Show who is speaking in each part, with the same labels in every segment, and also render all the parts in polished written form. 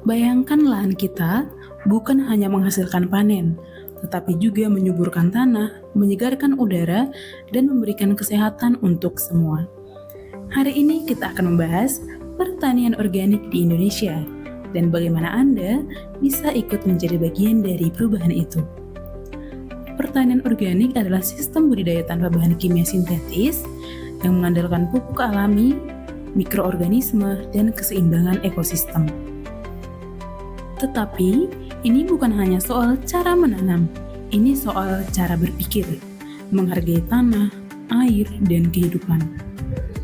Speaker 1: Bayangkan lahan kita bukan hanya menghasilkan panen, tetapi juga menyuburkan tanah, menyegarkan udara, dan memberikan kesehatan untuk semua. Hari ini kita akan membahas pertanian organik di Indonesia dan bagaimana Anda bisa ikut menjadi bagian dari perubahan itu. Pertanian organik adalah sistem budidaya tanpa bahan kimia sintetis yang mengandalkan pupuk alami, mikroorganisme, dan keseimbangan ekosistem. Tetapi, ini bukan hanya soal cara menanam, ini soal cara berpikir, menghargai tanah, air, dan kehidupan.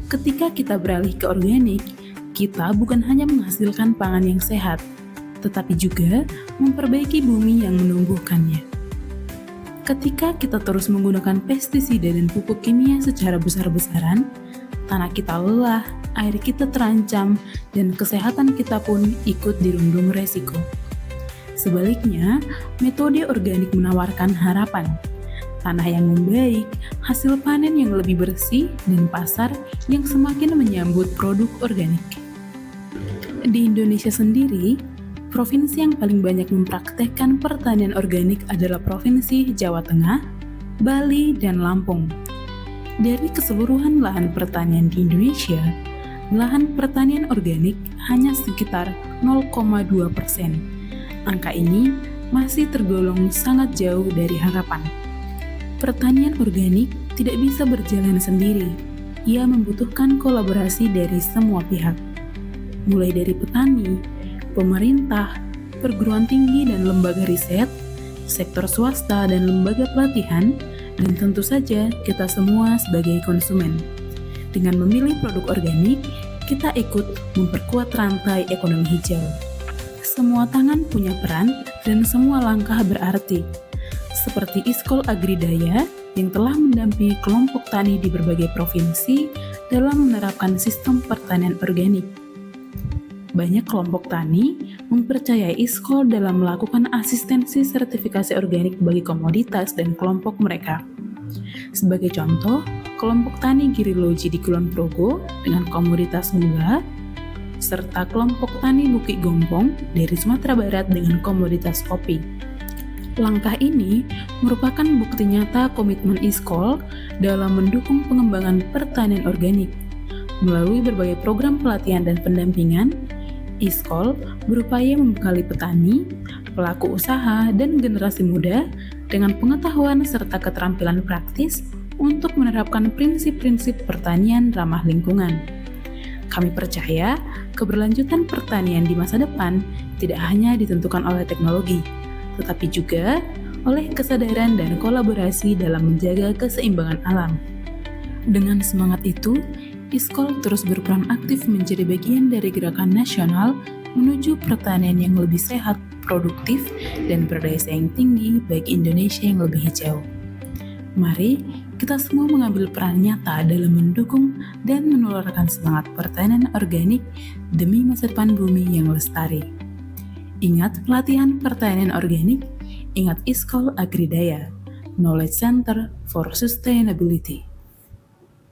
Speaker 1: Ketika kita beralih ke organik, kita bukan hanya menghasilkan pangan yang sehat, tetapi juga memperbaiki bumi yang menumbuhkannya. Ketika kita terus menggunakan pestisida dan pupuk kimia secara besar-besaran, tanah kita lelah, air kita terancam, dan kesehatan kita pun ikut dirundung resiko. Sebaliknya, metode organik menawarkan harapan. Tanah yang membaik, hasil panen yang lebih bersih, dan pasar yang semakin menyambut produk organik. Di Indonesia sendiri, provinsi yang paling banyak mempraktekkan pertanian organik adalah Provinsi Jawa Tengah, Bali, dan Lampung. Dari keseluruhan lahan pertanian di Indonesia, lahan pertanian organik hanya sekitar 0,2%. Angka ini masih tergolong sangat jauh dari harapan. Pertanian organik tidak bisa berjalan sendiri. Ia membutuhkan kolaborasi dari semua pihak, mulai dari petani, pemerintah, perguruan tinggi dan lembaga riset, sektor swasta dan lembaga pelatihan, dan tentu saja kita semua sebagai konsumen. Dengan memilih produk organik, kita ikut memperkuat rantai ekonomi hijau. Semua tangan punya peran dan semua langkah berarti. Seperti Iskol Agridaya yang telah mendampingi kelompok tani di berbagai provinsi dalam menerapkan sistem pertanian organik. Banyak kelompok tani mempercayai Iskol dalam melakukan asistensi sertifikasi organik bagi komoditas dan kelompok mereka. Sebagai contoh, kelompok tani Giriloji di Kulon Progo dengan komoditas gula, serta kelompok tani Bukit Gompong dari Sumatera Barat dengan komoditas kopi. Langkah ini merupakan bukti nyata komitmen Iskol dalam mendukung pengembangan pertanian organik. Melalui berbagai program pelatihan dan pendampingan, Iskol berupaya membekali petani, pelaku usaha, dan generasi muda dengan pengetahuan serta keterampilan praktis untuk menerapkan prinsip-prinsip pertanian ramah lingkungan. Kami percaya keberlanjutan pertanian di masa depan tidak hanya ditentukan oleh teknologi, tetapi juga oleh kesadaran dan kolaborasi dalam menjaga keseimbangan alam. Dengan semangat itu, Iskol terus berperan aktif menjadi bagian dari gerakan nasional menuju pertanian yang lebih sehat, produktif, dan berdaya saing tinggi bagi Indonesia yang lebih hijau. Mari kita semua mengambil peran nyata dalam mendukung dan menularkan semangat pertanian organik demi masa depan bumi yang lestari. Ingat pelatihan pertanian organik, ingat Iskol Agridaya, Knowledge Center for Sustainability.